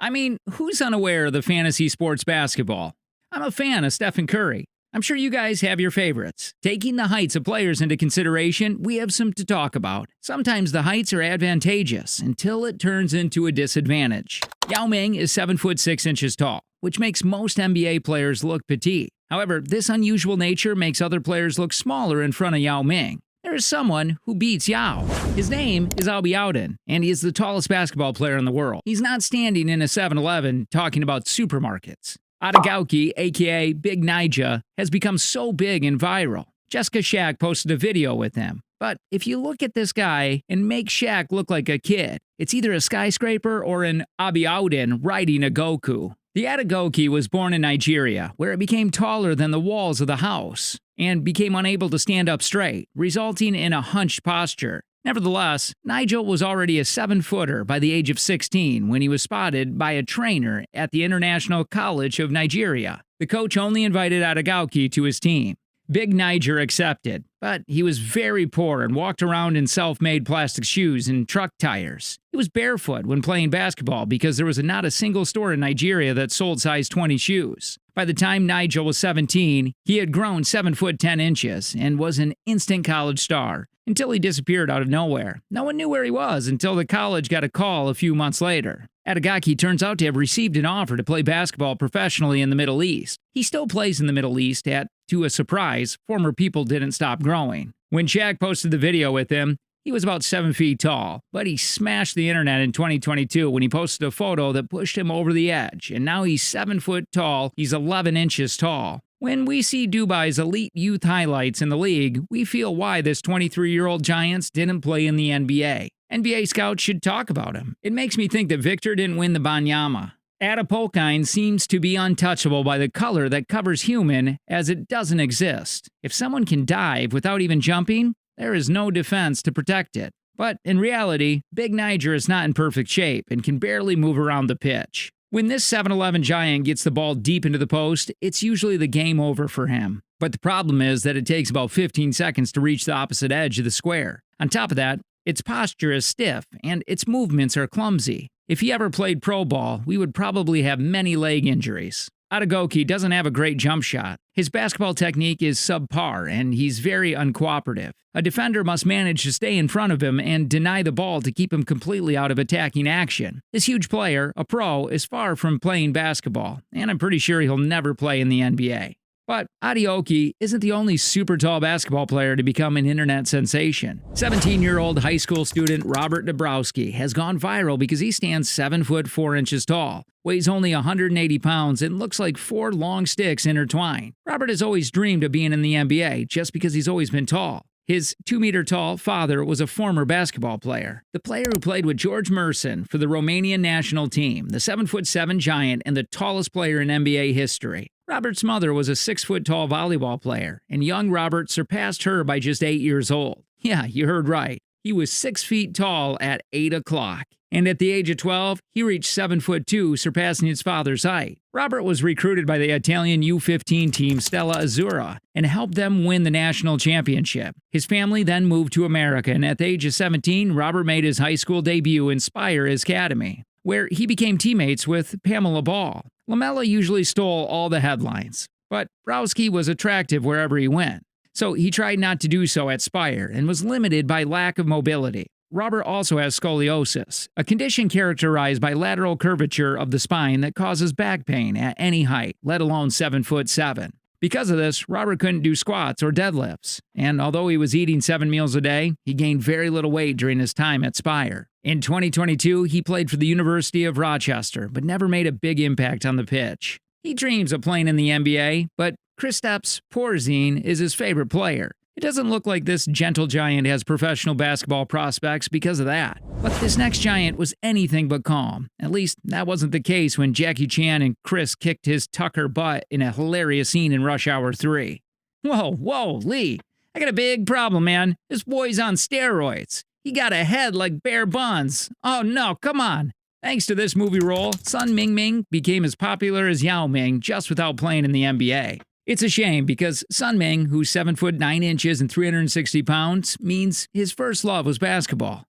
I mean, who's unaware of the fantasy sports basketball? I'm a fan of Stephen Curry. I'm sure you guys have your favorites. Taking the heights of players into consideration, we have some to talk about. Sometimes the heights are advantageous until it turns into a disadvantage. Yao Ming is 7 foot 6 inches tall, which makes most NBA players look petite. However, this unusual nature makes other players look smaller in front of Yao Ming. There is someone who beats Yao. His name is Albi Audin, and he is the tallest basketball player in the world. He's not standing in a 7-Eleven talking about supermarkets. Adegauki, aka Big Nyjah, has become so big and viral. Jessica Shaq posted a video with him. But if you look at this guy and make Shaq look like a kid, it's either a skyscraper or an Albi Audin riding a Goku. The Adegauki was born in Nigeria, where it became taller than the walls of the house and became unable to stand up straight, resulting in a hunched posture. Nevertheless, Nigel was already a 7-footer by the age of 16 when he was spotted by a trainer at the International College of Nigeria. The coach only invited Adegauki to his team. Big Nyjah accepted, but he was very poor and walked around in self-made plastic shoes and truck tires. He was barefoot when playing basketball because there was not a single store in Nigeria that sold size 20 shoes. By the time Nigel was 17, he had grown 7 foot 10 inches and was an instant college star until he disappeared out of nowhere. No one knew where he was until the college got a call a few months later. Adegauki turns out to have received an offer to play basketball professionally in the Middle East. He still plays in the Middle East to a surprise, former people didn't stop growing. When Shaq posted the video with him, he was about 7 feet tall, but he smashed the internet in 2022 when he posted a photo that pushed him over the edge, and now he's 7 foot tall, he's 11 inches tall. When we see Dubai's elite youth highlights in the league, we feel why this 23-year-old Giants didn't play in the NBA. NBA scouts should talk about him. It makes me think that Victor didn't win the Banyama. Adipokine seems to be untouchable by the color that covers human, as it doesn't exist. If someone can dive without even jumping, there is no defense to protect it. But in reality, Big Nyjah is not in perfect shape and can barely move around the pitch. When this 7-Eleven giant gets the ball deep into the post, it's usually the game over for him. But the problem is that it takes about 15 seconds to reach the opposite edge of the square. On top of that, its posture is stiff and its movements are clumsy. If he ever played pro ball, we would probably have many leg injuries. Adegauki doesn't have a great jump shot. His basketball technique is subpar, and he's very uncooperative. A defender must manage to stay in front of him and deny the ball to keep him completely out of attacking action. This huge player, a pro, is far from playing basketball, and I'm pretty sure he'll never play in the NBA. But Adegauki isn't the only super tall basketball player to become an internet sensation. 17-year-old high school student Robert Dabrowski has gone viral because he stands 7 foot 4 inches tall, weighs only 180 pounds, and looks like 4 long sticks intertwined. Robert has always dreamed of being in the NBA just because he's always been tall. His 2-meter-tall father was a former basketball player, the player who played with George Merson for the Romanian national team, the 7 foot 7 giant and the tallest player in NBA history. Robert's mother was a 6-foot-tall volleyball player, and young Robert surpassed her by just 8 years old. Yeah, you heard right. He was 6 feet tall at 8 o'clock. And at the age of 12, he reached 7 foot 2, surpassing his father's height. Robert was recruited by the Italian U15 team Stella Azzurra and helped them win the national championship. His family then moved to America, and at the age of 17, Robert made his high school debut in Spire Academy, where he became teammates with Pamela Ball. Lamella usually stole all the headlines, but Browski was attractive wherever he went, so he tried not to do so at Spire and was limited by lack of mobility. Robert also has scoliosis, a condition characterized by lateral curvature of the spine that causes back pain at any height, let alone 7 foot 7. Because of this, Robert couldn't do squats or deadlifts, and although he was eating 7 meals a day, he gained very little weight during his time at Spire. In 2022, he played for the University of Rochester, but never made a big impact on the pitch. He dreams of playing in the NBA, but Kristaps Porzingis is his favorite player. It doesn't look like this gentle giant has professional basketball prospects because of that. But this next giant was anything but calm. At least, that wasn't the case when Jackie Chan and Chris kicked his Tucker butt in a hilarious scene in Rush Hour 3. Whoa, Lee. I got a big problem, man. This boy's on steroids. He got a head like Bear Buns. Oh no, come on. Thanks to this movie role, Sun Mingming became as popular as Yao Ming just without playing in the NBA. It's a shame because Sun Ming, who's 7 foot 9 inches and 360 pounds, means his first love was basketball.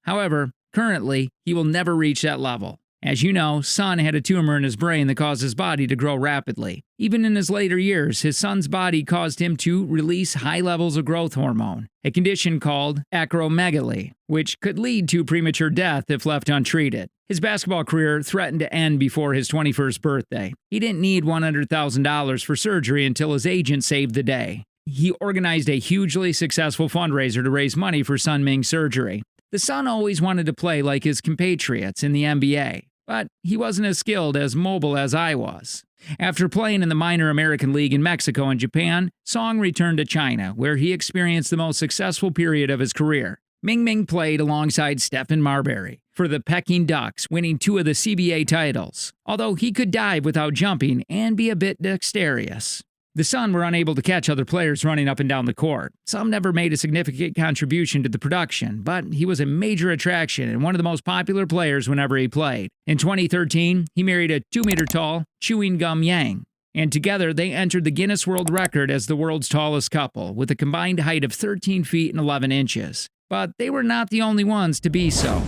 However, currently, he will never reach that level. As you know, Son had a tumor in his brain that caused his body to grow rapidly. Even in his later years, his son's body caused him to release high levels of growth hormone, a condition called acromegaly, which could lead to premature death if left untreated. His basketball career threatened to end before his 21st birthday. He didn't need $100,000 for surgery until his agent saved the day. He organized a hugely successful fundraiser to raise money for Sun Ming's surgery. The Sun always wanted to play like his compatriots in the NBA, but he wasn't as skilled as mobile as I was. After playing in the minor American League in Mexico and Japan, Song returned to China, where he experienced the most successful period of his career. Ming played alongside Stephen Marbury for the Peking Ducks, winning 2 of the CBA titles, although he could dive without jumping and be a bit dexterous. The Sun were unable to catch other players running up and down the court. Some never made a significant contribution to the production, but he was a major attraction and one of the most popular players whenever he played. In 2013, he married a 2-meter-tall Chewing Gum Yang, and together they entered the Guinness World Record as the world's tallest couple, with a combined height of 13 feet and 11 inches. But they were not the only ones to be so.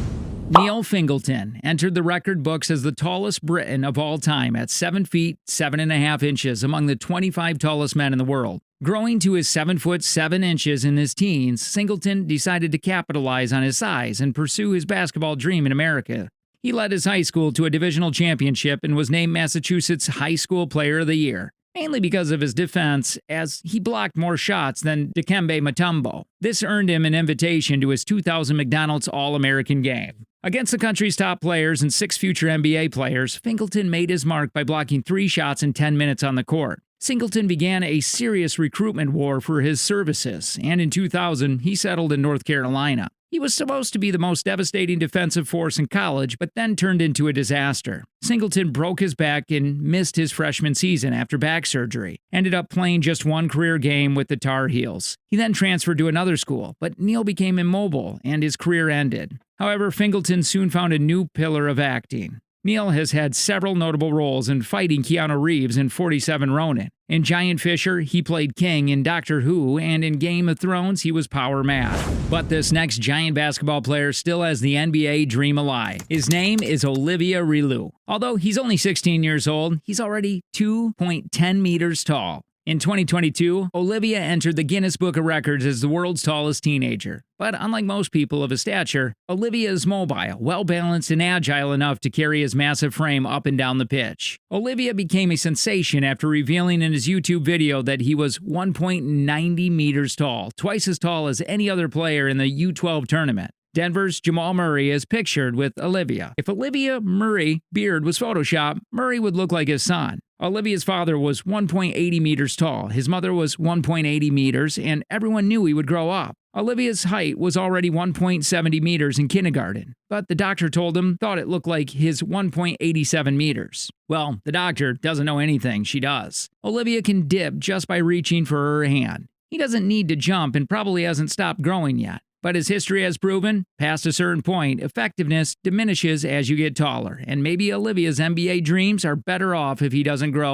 Neil Fingleton entered the record books as the tallest Briton of all time at 7 feet 7.5 inches among the 25 tallest men in the world. Growing to his 7 foot 7 inches in his teens, Singleton decided to capitalize on his size and pursue his basketball dream in America. He led his high school to a divisional championship and was named Massachusetts High School Player of the Year, mainly because of his defense, as he blocked more shots than Dikembe Mutombo. This earned him an invitation to his 2000 McDonald's All-American game. Against the country's top players and 6 future NBA players, Fingleton made his mark by blocking 3 shots in 10 minutes on the court. Singleton began a serious recruitment war for his services, and in 2000, he settled in North Carolina. He was supposed to be the most devastating defensive force in college, but then turned into a disaster. Singleton broke his back and missed his freshman season after back surgery, ended up playing just 1 career game with the Tar Heels. He then transferred to another school, but Neil became immobile and his career ended. However, Fingleton soon found a new pillar of acting. Neil has had several notable roles in fighting Keanu Reeves in 47 Ronin. In Giant Fisher, he played King in Doctor Who, and in Game of Thrones, he was Power Mad. But this next giant basketball player still has the NBA dream alive. His name is Olivia Rilou. Although he's only 16 years old, he's already 2.10 meters tall. In 2022, Olivia entered the Guinness Book of Records as the world's tallest teenager. But unlike most people of his stature, Olivia is mobile, well-balanced, and agile enough to carry his massive frame up and down the pitch. Olivia became a sensation after revealing in his YouTube video that he was 1.90 meters tall, twice as tall as any other player in the U12 tournament. Denver's Jamal Murray is pictured with Olivia. If Olivia Murray beard was Photoshopped, Murray would look like his son. Olivia's father was 1.80 meters tall, his mother was 1.80 meters, and everyone knew he would grow up. Olivia's height was already 1.70 meters in kindergarten, but the doctor told him thought it looked like his 1.87 meters. Well, the doctor doesn't know anything, she does. Olivia can dip just by reaching for her hand. He doesn't need to jump and probably hasn't stopped growing yet. But as history has proven, past a certain point, effectiveness diminishes as you get taller, and maybe Olivia's NBA dreams are better off if he doesn't grow.